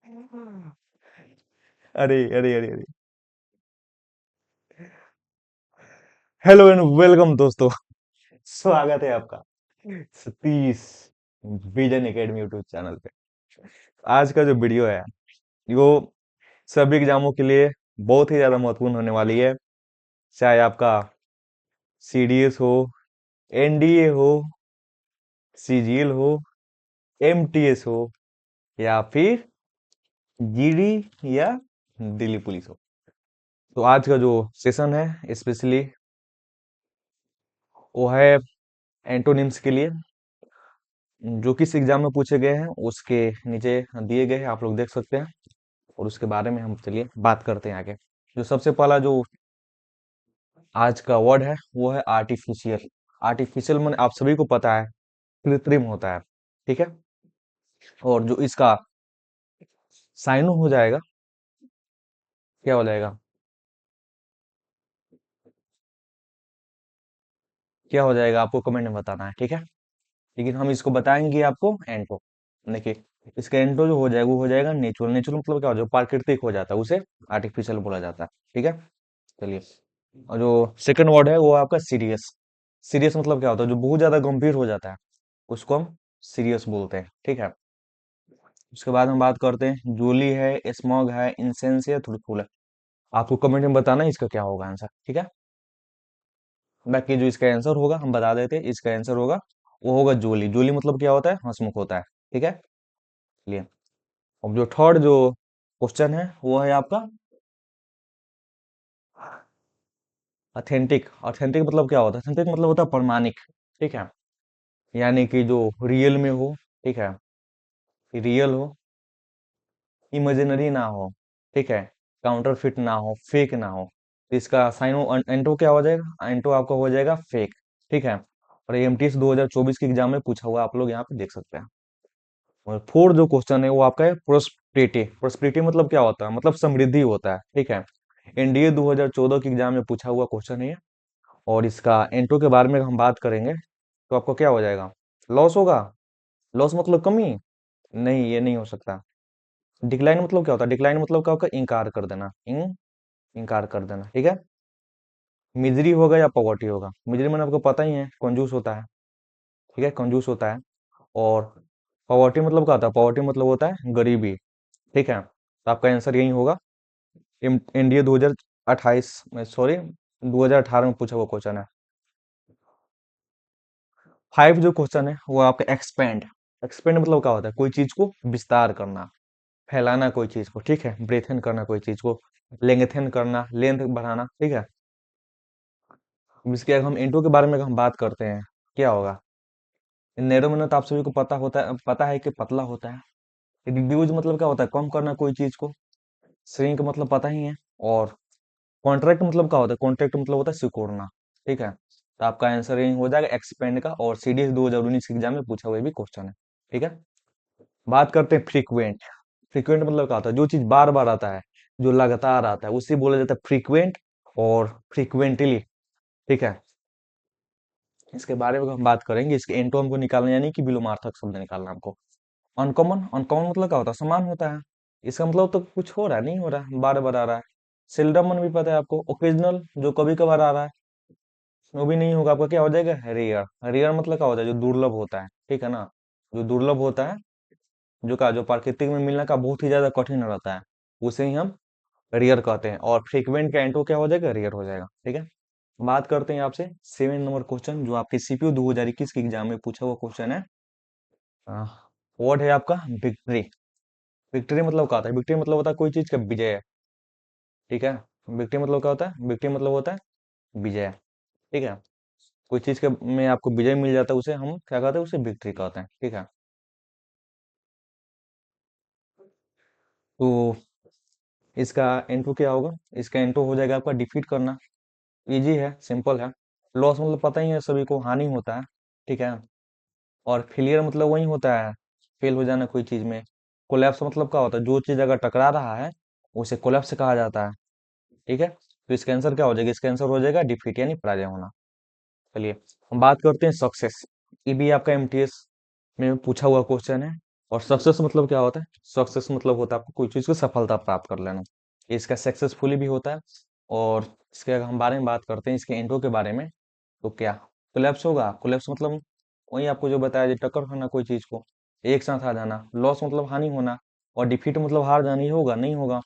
अरे अरे अरे अरे। हेलो एंड वेलकम दोस्तों। स्वागत है आपका Satish vision academy YouTube channel पे। आज का जो वीडियो है वो सभी एग्जामों के लिए बहुत ही ज्यादा महत्वपूर्ण होने वाली है। चाहे आपका सीडीएस हो, एनडीए हो, सीजीएल हो, एमटीएस हो, या फिर जीडी या दिल्ली पुलिस हो। तो आज का जो सेशन है स्पेशली वो है एंटोनिम्स के लिए, जो किस एग्जाम में पूछे गए हैं उसके नीचे दिए गए हैं, आप लोग देख सकते हैं। और उसके बारे में हम चलिए बात करते हैं आगे। जो सबसे पहला जो आज का वर्ड है वो है आर्टिफिशियल। आर्टिफिशियल मन आप सभी को पता है कृत्रिम होता है, ठीक है। और जो इसका साइनो हो जाएगा, क्या हो जाएगा, क्या हो जाएगा आपको कमेंट में बताना है, ठीक है। लेकिन हम इसको बताएंगे आपको एंटो। देखिए, इसका एंटो जो हो जाएगा वो हो जाएगा नेचुरल। नेचुरल मतलब क्या हो जाएगा, प्राकृतिक हो जाता है, उसे आर्टिफिशियल बोला जाता है, ठीक है। चलिए, और जो सेकंड वर्ड है वो है आपका सीरियस। सीरियस मतलब क्या होता है, जो बहुत ज्यादा गंभीर हो जाता है उसको हम सीरियस बोलते हैं, ठीक है। उसके बाद हम बात करते हैं जूली है, स्मॉग है, इंसेंस है, थ्रूथफुल है। आपको कमेंट में बताना है इसका क्या होगा आंसर, ठीक है। बाकी जो इसका आंसर होगा हम बता देते हैं, इसका आंसर होगा वो होगा जूली। जूली मतलब क्या होता है, हंसमुख होता है, ठीक है। चलिए, अब जो थर्ड जो क्वेश्चन है वो है आपका ऑथेंटिक। ऑथेंटिक मतलब क्या होता है, ऑथेंटिक मतलब होता है प्रमाणिक, ठीक है। यानी कि जो रियल में हो, ठीक है, रियल हो, इमेजिनरी ना हो, ठीक है, काउंटरफिट ना हो, फेक ना हो। तो इसका साइन एंटो क्या हो जाएगा, एंटो आपका हो जाएगा फेक, ठीक है। और एमटीएस 2024 के एग्जाम में पूछा हुआ आप लोग यहाँ पे देख सकते हैं। और फोर्थ जो क्वेश्चन है वो आपका है प्रोस्पेरिटी। प्रोस्पेरिटी मतलब क्या होता है, मतलब समृद्धि होता है, ठीक है। एनडीए 2014 के एग्जाम में पूछा हुआ क्वेश्चन है ये। और इसका एंटो के बारे में हम बात करेंगे तो आपको क्या हो जाएगा, लॉस होगा। लॉस मतलब कमी, नहीं ये नहीं हो सकता। डिक्लाइन मतलब क्या होता है, डिक्लाइन मतलब क्या होगा, इनकार कर देना, इनकार कर देना, ठीक है। मिजरी होगा या पॉवर्टी होगा, मिजरी मैंने आपको पता ही है कंजूस होता है, ठीक है, कंजूस होता है। और पॉवर्टी मतलब क्या होता है, पॉवर्टी मतलब होता है गरीबी, ठीक है। तो आपका आंसर यही होगा। एनडीए 2028 में, सॉरी 2018 में पूछा हुआ क्वेश्चन है। फाइव जो क्वेश्चन है वो आपका एक्सपेंड। एक्सपेंड मतलब क्या होता है, कोई चीज को विस्तार करना, फैलाना कोई चीज को, ठीक है, ब्रेथन करना कोई चीज को, लेंथन करना, लेंथ बढ़ाना, ठीक है। इसके अगर हम इंटू के बारे में अगर हम बात करते हैं, क्या होगा, नैरो में तो आप सभी को पता होता है, पता है कि पतला होता है। रिड्यूज मतलब क्या होता है, कम करना कोई चीज को। श्रिंक मतलब पता ही है। और कॉन्ट्रैक्ट मतलब क्या होता है, कॉन्ट्रैक्ट मतलब होता है सिकोड़ना, ठीक है। तो आपका आंसर यही हो जाएगा एक्सपेंड का, और सीडीएस 2019 के एग्जाम में पूछा हुआ भी क्वेश्चन है, ठीक है। बात करते हैं फ्रीक्वेंट। फ्रीक्वेंट मतलब क्या होता है, जो चीज बार बार आता है, जो लगातार आता है उसे बोला जाता है फ्रीक्वेंट और फ्रीक्वेंटली, ठीक है। इसके बारे में हम बात करेंगे, इसके एंटो हमको निकालना यानी कि विलोमार्थक शब्द निकालना हमको। अनकॉमन, अनकॉमन मतलब क्या होता है, समान होता है। इसका मतलब तो कुछ हो रहा है, नहीं हो रहा है, बार बार आ रहा है। सेल्डम भी पता है आपको, ओकेजनल जो कभी कभार आ रहा है, वो भी नहीं होगा। आपका क्या हो जाएगा, रेयर। रेयर मतलब क्या होता है, जो दुर्लभ होता है, ठीक है ना। जो दुर्लभ होता है, जो प्राकृतिक में मिलने का बहुत ही ज्यादा कठिन रहता है, उसे ही हम रेयर कहते हैं। और फ्रीक्वेंट का एंटो क्या हो जाएगा, रेयर हो जाएगा, ठीक है। बात करते हैं आपसे 7 नंबर क्वेश्चन, जो आपके सीपीयू 2021 के एग्जाम में पूछा हुआ क्वेश्चन है। वर्ड है आपका विक्ट्री। विक्ट्री मतलब क्या होता है, विक्ट्री मतलब होता है कोई चीज का विजय, ठीक है। विक्ट्री मतलब क्या होता है, विक्ट्री मतलब होता है विजय, ठीक है। कोई चीज के में आपको विजय मिल जाता है उसे हम क्या कहते हैं, उसे विक्ट्री कहते हैं, ठीक है। तो इसका एंटो क्या होगा, इसका एंटो हो जाएगा आपका डिफीट करना। इजी है, सिंपल है। लॉस मतलब पता ही है सभी को, हानि होता है, ठीक है। और फेलियर मतलब वही होता है, फेल हो जाना कोई चीज में। कोलैप्स मतलब क्या होता है, जो चीज अगर टकरा रहा है उसे कोलैप्स कहा जाता है, ठीक है। तो इसका आंसर क्या हो जाएगा, इसका आंसर हो जाएगा डिफीट यानी पराजय होना। चलिए, हम बात करते हैं सक्सेस। ये भी आपका एमटीएस में पूछा हुआ क्वेश्चन है। और सक्सेस मतलब क्या होता है? सक्सेस मतलब होता है आपको कोई चीज को सफलता प्राप्त कर लेना। इसका सक्सेसफुली भी होता है। और इसके अगर हम बारे में बात करते हैं इसके इंट्रो के बारे में, तो क्या कोलैप्स होगा? कोलैप्स मतलब वही आपको जो बताया, जो टक्कर खाना कोई चीज को, एक साथ आ जाना। लॉस मतलब हानि होना। और डिफीट मतलब हार जाना। ये होगा? नहीं होगा।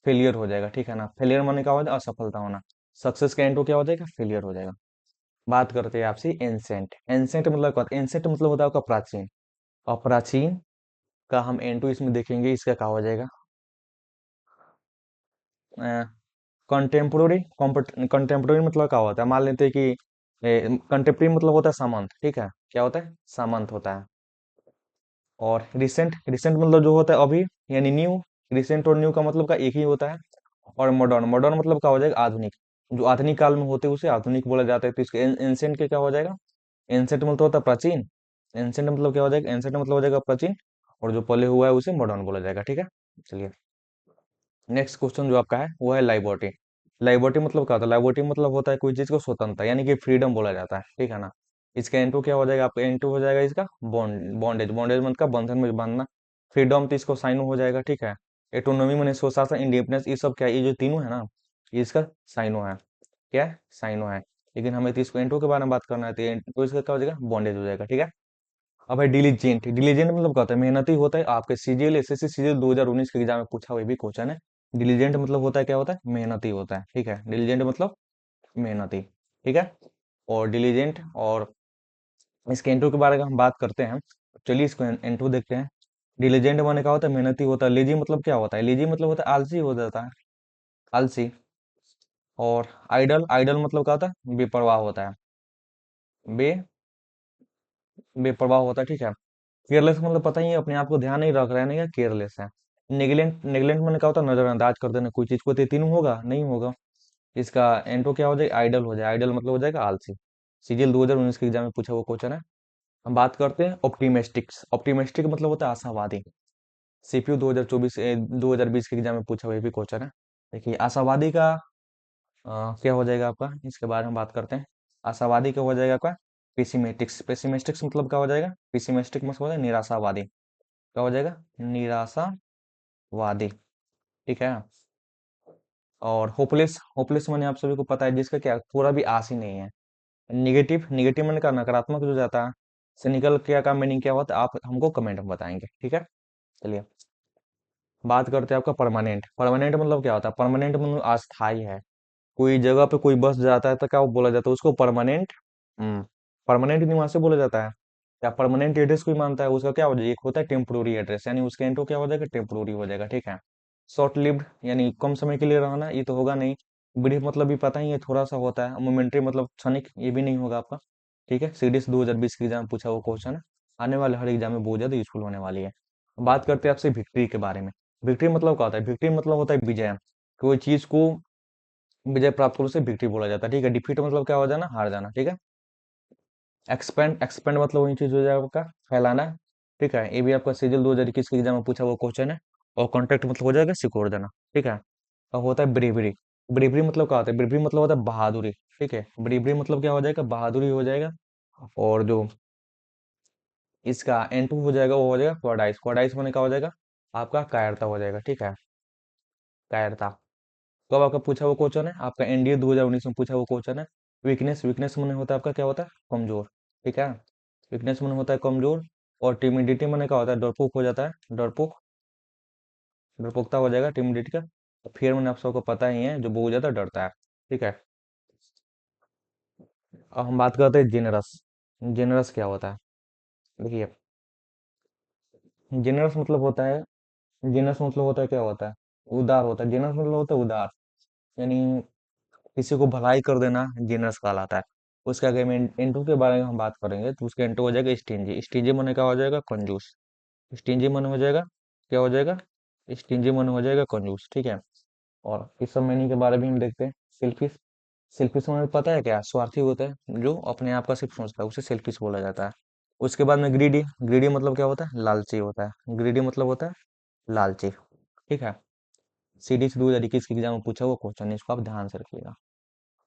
फेलियर हो जाएगा, ठीक है ना। फेलियर माने क्या होगा? असफलता होना। सक्सेस का इंट्रो क्या हो जाएगा? फेलियर हो जाएगा। बात करते हैं आपसे एंसेंट। एंसेंट मतलब क्या? एंसेंट मतलब होता है आपका प्राचीन। और प्राचीन का हम इंट्रो इसमें देखेंगे, इसका क्या हो जाएगा? कंटेम्प्रोरी। कंटेम्प्रोरी मतलब क्या होता है? मान लेते हैं कि कंटेम्प्रेरी मतलब होता है सामंत, ठीक है। क्या होता है? सामंत होता है। और रिसेंट, रिसेंट मतलब जो होता है अभी, यानी न्यू। रिसेंट और न्यू का मतलब का एक ही होता है। और मॉडर्न, मॉडर्न मतलब क्या हो जाएगा? आधुनिक। जो आधुनिक काल में होते हैं उसे आधुनिक बोला जाता है। तो इसके एंसेंट के क्या हो जाएगा? एंसेंट मतलब होता है प्राचीन। एंसेंट मतलब क्या हो जाएगा? एंसेंट मतलब हो जाएगा प्राचीन। और जो पहले हुआ है उसे मॉडर्न बोला जाएगा, ठीक है। चलिए, नेक्स्ट क्वेश्चन जो आपका है वो है लाइबर्टी। लाइबर्टी मतलब क्या होता है? लाइबर्टी मतलब होता है कोई चीज को स्वतंत्रता, यानी कि फ्रीडम बोला जाता है, ठीक है ना। इसका इंटू क्या हो जाएगा? आपका इंटू हो जाएगा इसका बॉन्ड, बॉन्डेज। बॉन्डेज मतलब का बंधन में बांधना। फ्रीडम तो इसको साइन हो जाएगा, ठीक है। एटोनॉमी मैंने स्वशासन, इंडिपेंडेंस, ये सब क्या है? ये जो तीनों है ना, ये इसका साइनो है। क्या है? साइनो है। लेकिन हमें तो इसको इंटू के बारे में बात करना है, तो इंटू इसका क्या हो जाएगा? बॉन्डेज हो जाएगा, ठीक है। अब है डिलीजेंट। डिलीजेंट मतलब क्या होता है? मेहनती होता है। आपके सीजीएल एसएससी सीजीएल 2019 के एग्जाम में पूछा हुआ भी क्वेश्चन है। डिलीजेंट मतलब होता है क्या होता है? मेहनती होता है, ठीक है। डिलीजेंट मतलब मेहनती, ठीक है। और डिलीजेंट और इसके इंटू के बारे में हम बात करते हैं। चलिए इसको इंटू देखते हैं। डिलीजेंट माने क्या होता है? मेहनती होता है। लेजी मतलब क्या होता है? लेजी मतलब होता है आलसी हो जाता है, आलसी। और आइडल, आइडल मतलब क्या होता है? बेपरवाह होता है। बे बेपरवाह होता है, ठीक है। केयरलेस मतलब पता ही है, अपने आप को ध्यान नहीं रख रहा है, नहीं है, केयरलेस है। नेग्लेक्ट, नेग्लेक्ट मैंने कहा होता है नजरअंदाज कर देना कोई चीज को, तो तीनों होगा? नहीं होगा। इसका एंटो क्या हो जाएगा? आइडल हो जाए। आइडल मतलब हो जाएगा आलसी। सीजीएल 2019 के एग्जाम में पूछा हुआ क्वेश्चन है। हम बात करते हैं ऑप्टिमिस्टिक्स। ऑप्टिमिस्टिक मतलब होता है आशावादी। सीपीयू 2024 2020 के एग्जाम में पूछा हुआ ये भी क्वेश्चन है। देखिए आशावादी का क्या हो जाएगा आपका? इसके बारे में बात करते हैं। आशावादी क्या हो जाएगा आपका? पेसिमेटिक्स। पेसिमिस्टिक्स मतलब क्या हो जाएगा? पेसिमिस्टिक मतलब हो जाएगा निराशावादी। क्या हो जाएगा? निराशावादी, ठीक है। और होपलेस, होपलेस माने आप सभी को पता है जिसका क्या थोड़ा भी आस ही नहीं है। निगेटिव, निगेटिव माने का नकारात्मक जो जाता है। से निकल क्या का मीनिंग क्या होता है आप हमको कमेंट में बताएंगे, ठीक है। चलिए, बात करते हैं आपका परमानेंट। परमानेंट मतलब क्या होता है? परमानेंट मतलब अस्थाई है। कोई जगह पे कोई बस जाता है तो क्या बोला जाता है उसको? परमानेंट। परमानेंट निवासी बोला जाता है। या परमानेंट एड्रेस कोई मानता है उसका क्या हो जाएगा? एक होता है टेम्पोररी एड्रेस, यानी उसका इंटो क्या हो जाएगा? टेम्पोररी हो जाएगा, ठीक है। शॉर्ट लिव्ड यानी कम समय के लिए रहना, ये तो होगा नहीं। ब्रीफ मतलब भी पता ही है, थोड़ा सा होता है। मोमेंट्री मतलब क्षणिक, ये भी नहीं होगा आपका, ठीक है। सीडीएस 2020 के एग्जाम पूछा वो क्वेश्चन है। आने वाले हर एग्जाम में बहुत ज्यादा यूजफुल होने वाली है। बात करते हैं आपसे विक्ट्री के बारे में। विक्ट्री मतलब क्या होता है? विक्ट्री मतलब होता है विजय। कोई चीज को विजय प्राप्त करो उसे विक्ट्री बोला जाता है, ठीक है। डिफीट मतलब क्या हो जाना? हार जाना, ठीक है। एक्सपेंड, एक्सपेंड मतलब वही चीज हो जाएगा आपका फैलाना, ठीक है। ये भी आपका सीजल 2021 के एग्जाम में पूछा वो क्वेश्चन है। और कॉन्ट्रैक्ट मतलब हो जाएगा सिक्योर देना, ठीक है। अब होता है ब्रेवरी। ब्रेवरी मतलब क्या होता है? ब्रेवरी मतलब होता है बहादुरी, ठीक है। ब्रेवरी मतलब क्या हो जाएगा? बहादुरी हो जाएगा। और जो इसका एन टू हो जाएगा वो हो जाएगा कोडाइस। कोडाइस होने का हो जाएगा आपका कायरता हो जाएगा, ठीक है। कायरता। कब आपका पूछा वो क्वेश्चन है? आपका एनडीए 2019 में पूछा वो क्वेश्चन है। वीकनेस, वीकनेस मैंने होता है आपका क्या होता है? कमजोर, ठीक है। वीकनेस मैंने होता है कमजोर। और टिमिडिटी मैंने क्या होता है? डरपोक हो जाता है, डरपोक। डरपोकता हो जाएगा टिमिडिटी का। और फिर मैंने आप सबको पता ही है जो बहुत ज्यादा डरता है, ठीक है। अब हम बात करते हैं जेनरस। जेनरस क्या होता है? देखिए, जेनरस मतलब होता है, जेनरस मतलब होता है क्या होता है? उदार होता है। जेनरस मतलब होता है उदार, यानी किसी को भलाई कर देना जीनस कहलाता है। उसके आगे में इंटू के बारे में हम बात करेंगे तो उसका इंटू हो जाएगा स्टिंजी। स्टिंजी मन क्या हो जाएगा? कंजूस। स्टिंजी मन हो जाएगा क्या हो जाएगा? स्टिंजी मन हो जाएगा कंजूस, ठीक है। और इस सब मीनिंग के बारे में हम देखते हैं। सेल्फिश, सेल्फिश में पता है क्या? स्वार्थी होता है जो अपने आप का सिर्फ सोचता है, उसे सेल्फिश बोला जाता है। उसके बाद में ग्रीडी। ग्रीडी मतलब क्या होता है? लालची होता है। ग्रीडी मतलब होता है लालची, ठीक है। सीडीएस 2021 के एग्जाम में पूछा हुआ क्वेश्चन है, इसको आप ध्यान से रखिएगा।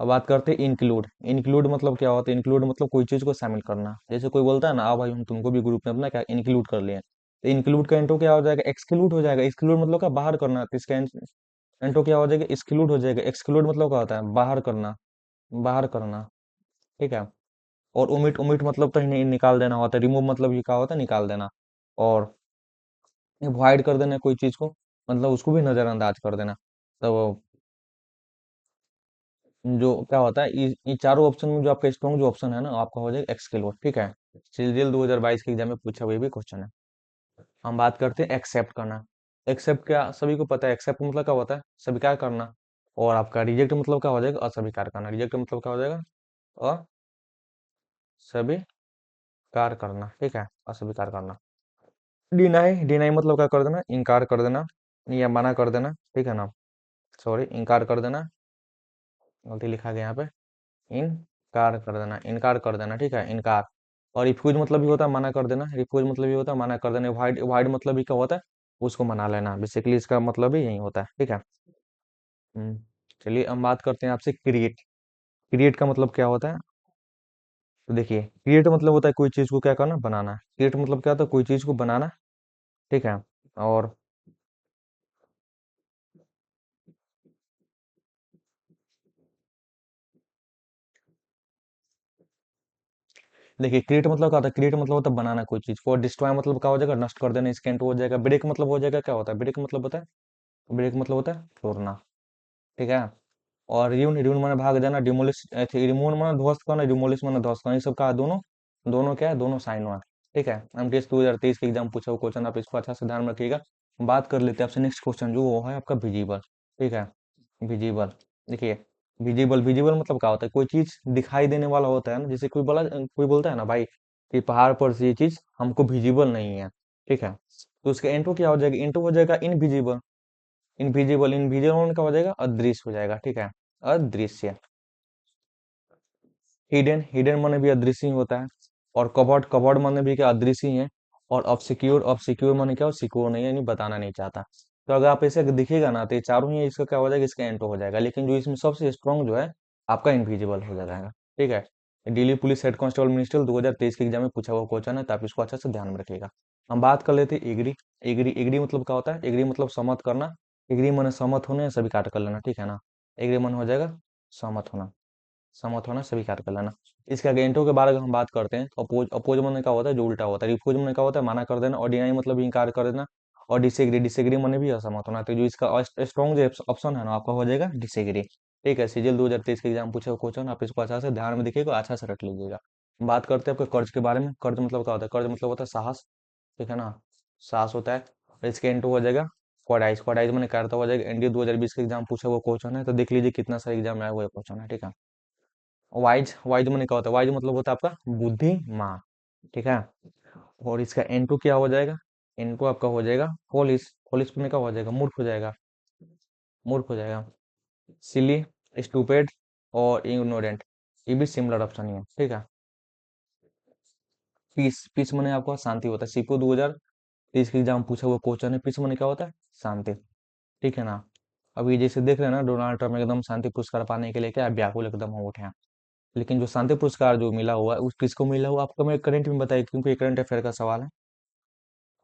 अब बात करते हैं इंक्लूड। इंक्लूड मतलब क्या होता है? इंक्लूड मतलब कोई चीज को शामिल करना। जैसे कोई बोलता है ना, आ भाई हम तुमको भी ग्रुप में अपना क्या इंक्लूड कर लिए, तो इंक्लूड का एंटो क्या हो जाएगा, एक्सक्लूड हो जाएगा। एक्सक्लूड मतलब क्या, बाहर करना। तो इसका एंटो क्या हो जाएगा, एक्सक्लूड हो जाएगा। एक्सक्लूड मतलब क्या होता है, बाहर करना, बाहर करना। ठीक है। और उमिट, उमिट मतलब तो निकाल देना होता है। रिमूव मतलब ये क्या होता है, निकाल देना। और अवॉइड कर देना कोई चीज को, मतलब उसको भी नजरअंदाज कर देना। तो जो क्या होता है, ये चारों ऑप्शन में जो आपका स्ट्रॉन्ग जो ऑप्शन है ना, आपका हो जाएगा एक्सक्लूड। ठीक है। सीजीएल 2022 के एग्जाम में पूछा हुआ भी क्वेश्चन है। हम बात करते हैं एक्सेप्ट करना। एक्सेप्ट क्या, सभी को पता है एक्सेप्ट मतलब क्या होता है, स्वीकार करना। और आपका रिजेक्ट मतलब क्या हो जाएगा, अस्वीकार करना। रिजेक्ट मतलब क्या हो जाएगा, अस्वीकार करना। ठीक है, अस्वीकार करना। डिनाई, डिनाई मतलब क्या कर देना, इनकार कर देना या मना कर देना। ठीक है ना, सॉरी, इनकार कर देना, गलती लिखा गया यहाँ पे। इनकार कर देना, इनकार कर देना। ठीक है, इनकार। और रिफ्यूज मतलब भी होता है मना कर देना। रिफ्यूज मतलब भी होता है मना कर देना। वाइड, वाइड मतलब भी क्या होता है, उसको मना लेना। बेसिकली इसका मतलब भी यही होता है। ठीक है। हम्म, चलिए हम बात करते हैं आपसे क्रिएट। क्रिएट का मतलब क्या होता है, तो देखिए क्रिएट मतलब होता है कोई चीज को क्या करना, बनाना। क्रिएट मतलब क्या होता है, कोई चीज को बनाना। ठीक है। और देखिए क्रिएट मतलब क्या होता है, क्रिएट मतलब होता है बनाना कोई चीज को। डिस्ट्रॉय मतलब क्या हो जाएगा, नष्ट कर देना, स्कैन हो जाएगा। ब्रेक मतलब हो जाएगा, क्या होता है, ब्रेक मतलब होता है, ब्रेक मतलब होता है तोड़ना। ठीक है। और र्यून, र्यून माने भाग जाना। डिमोलिश, रिमूव माने ध्वस्त करना। डिमोलिश माने ध्वस्त करना। ये सब का दोनों, दोनों क्या है, दोनों साइन हुआ है। ठीक है। एमटीएस 2023 के एग्जाम पूछा हुआ क्वेश्चन, आप इसको अच्छा से ध्यान में रखिएगा। बात कर लेते हैं आपसे नेक्स्ट क्वेश्चन, जो वो है आपका विजिबल। ठीक है, विजिबल। देखिए विजिबल, विजिबल मतलब क्या होता है, कोई चीज दिखाई देने वाला होता है ना। जैसे कोई बोला, कोई बोलता है ना भाई कि पहाड़ पर से ये चीज हमको विजिबल नहीं है। ठीक है, तो उसका इंटू क्या हो जाएगा, इंटू हो जाएगा इनविजिबल। इनविजिबल, इनविजिबल का हो जाएगा अदृश्य हो जाएगा। ठीक है, अदृश्य। हिडन, हिडन माने भी अदृश्य ही होता है। और कवर्ड, कवर्ड माने भी क्या, अदृश्य ही है। और ऑब्सक्योर, ऑब्सक्योर माने क्या, सिक्योर नहीं है, यानी बताना नहीं चाहता। तो अगर आप ऐसे दिखेगा ना, तो ये चारों ही इसका क्या हो जाएगा, इसका एंटो हो जाएगा। लेकिन जो इसमें सबसे स्ट्रॉन्ग जो है, आपका इनविजिबल हो जाएगा। ठीक है। Delhi police head constable minister 2023 के एग्जाम में पूछा हुआ क्वेश्चन है, तो आप इसको अच्छा से ध्यान में रखिएगा। हम बात कर लेते हैं एग्री। एग्री, एग्री मतलब क्या होता है, एग्री मतलब सहमत करना। एग्री माने सहमत होने या स्वीकार कर लेना। ठीक है ना, एग्री मन हो जाएगा सहमत होना, सहमत होना, स्वीकार कर लेना। इसके अगेंस्टो के बारे में हम बात करते हैं, तो अपोज, अपोज मन का होता है जो उल्टा होता है। रिफ्यूज मन का होता है मना कर देना। और डिनाई मतलब इनकार कर देना। और डिसएग्री, डिसएग्री मन भी असहमत होना। तो जो इसका स्ट्रॉन्ग जो ऑप्शन है ना, आपका हो जाएगा डिसएग्री। ठीक है, सीजीएल 2023 के एग्जाम पूछे क्वेश्चन, आप इसको अच्छा से ध्यान में देखिएगा, अच्छा से रख लीजिएगा। बात करते हैं आपके कर्ज के बारे में। कर्ज मतलब क्या होता है, कर्ज मतलब होता है साहस। ठीक है ना, साहस होता है। और इसके इंटू हो जाएगा क्वाडाइज। क्वाडाइज मैंने करता हो जाएगा। एनडीए 2020 के एग्जाम पूछा हुआ क्वेश्चन है, तो देख लीजिए कितना सारा एग्जाम में आया हुआ क्वेश्चन है। ठीक है। वाइज, वाइज मैंने क्या होता है, वाइज मतलब होता है आपका बुद्धिमान। ठीक है। और इसका एन टू क्या हो जाएगा, एन टू आपका हो जाएगा फॉलिस। फॉलिस में क्या हो जाएगा, मूर्ख हो जाएगा, मूर्ख हो जाएगा। सिली, स्टूपिड और इग्नोरेंट, ये भी सिमिलर ऑप्शन ही है। ठीक है। पीस, पीस मैंने आपको शांति होता है। सीपो 2023 के एग्जाम पूछा हुआ क्वेश्चन है, पीस मैंने क्या होता है, शांति। ठीक है ना। अभी जैसे देख रहे हैं ना, डोनाल्ड ट्रम्प एकदम शांति पुरस्कार पाने के लिए क्या व्याकुल एकदम हो उठे हैं। लेकिन जो शांति पुरस्कार जो मिला हुआ है, उस किसको मिला हुआ आपको मैं करंट में बताइए, क्योंकि ये करंट अफेयर का सवाल है।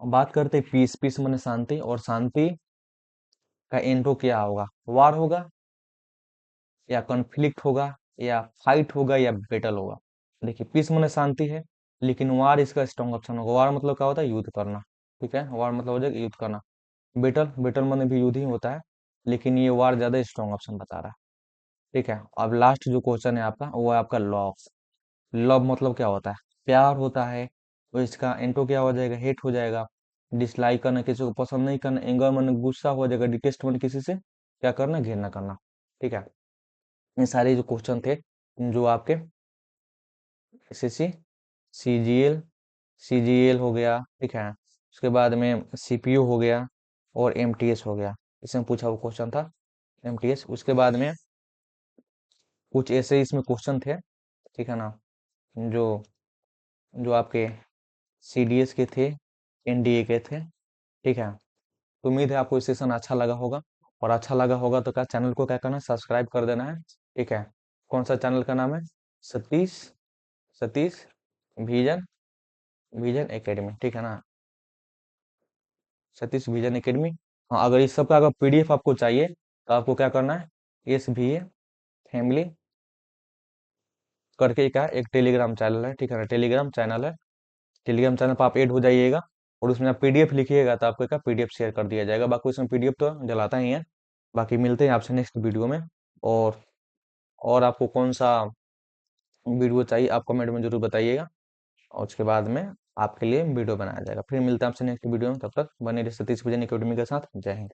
अब बात करते हैं पीस। पीस माने शांति। और शांति का एंटो क्या होगा, वार होगा या कॉन्फ्लिक्ट होगा या फाइट होगा या बैटल होगा। देखिए पीस माने शांति है, लेकिन वार इसका स्ट्रॉन्ग ऑप्शन होगा। वार मतलब क्या होता है, युद्ध करना। ठीक है, वार मतलब हो जाएगा युद्ध करना। बैटल, बैटल माने भी युद्ध ही होता है, लेकिन ये वार ज्यादा स्ट्रॉन्ग ऑप्शन बता रहा है। ठीक है। अब लास्ट जो क्वेश्चन है आपका, वो है आपका लॉ। लव मतलब क्या होता है, प्यार होता है। तो इसका एंटो क्या हो जाएगा, हेट हो जाएगा। डिसलाइक करना, किसी को पसंद नहीं करना। एंगर मन गुस्सा हो जाएगा। डिटेस्ट मन किसी से क्या करना, घृणा करना। ठीक है। ये सारे जो क्वेश्चन थे, जो आपके एसएससी, सीजीएल, सीजीएल हो गया। ठीक है, उसके बाद में सीपीयू हो गया और एमटीएस हो गया, इसमें पूछा हुआ क्वेश्चन था एमटीएस। उसके बाद में कुछ ऐसे इसमें क्वेश्चन थे। ठीक है ना, जो जो आपके सीडीएस के थे, एनडीए के थे। ठीक है। तो उम्मीद है आपको सेशन अच्छा लगा होगा। और अच्छा लगा होगा तो क्या, चैनल को क्या करना है, सब्सक्राइब कर देना है। ठीक है। कौन सा चैनल का नाम है, Satish, Satish vision, vision academy. ठीक है ना। Satish vision academy. हाँ, अगर इस सब का अगर पीडीएफ आपको चाहिए तो आपको क्या करना है, SVA फैमिली करके का एक टेलीग्राम चैनल है, ठीक है ना, टेलीग्राम चैनल है। टेलीग्राम चैनल पर आप ऐड हो जाइएगा, और उसमें आप पीडीएफ लिखिएगा तो आपको क्या पीडीएफ शेयर कर दिया जाएगा। बाकी उसमें पीडीएफ तो डलाता ही है। बाकी मिलते हैं आपसे नेक्स्ट वीडियो में। और और आपको कौन सा वीडियो चाहिए आप कमेंट में जरूर बताइएगा, और उसके बाद में आपके लिए वीडियो बनाया जाएगा। फिर मिलते हैं आपसे नेक्स्ट वीडियो में, तब तक बने रहिए सतीश विजन एकेडमी के साथ। जय हिंद।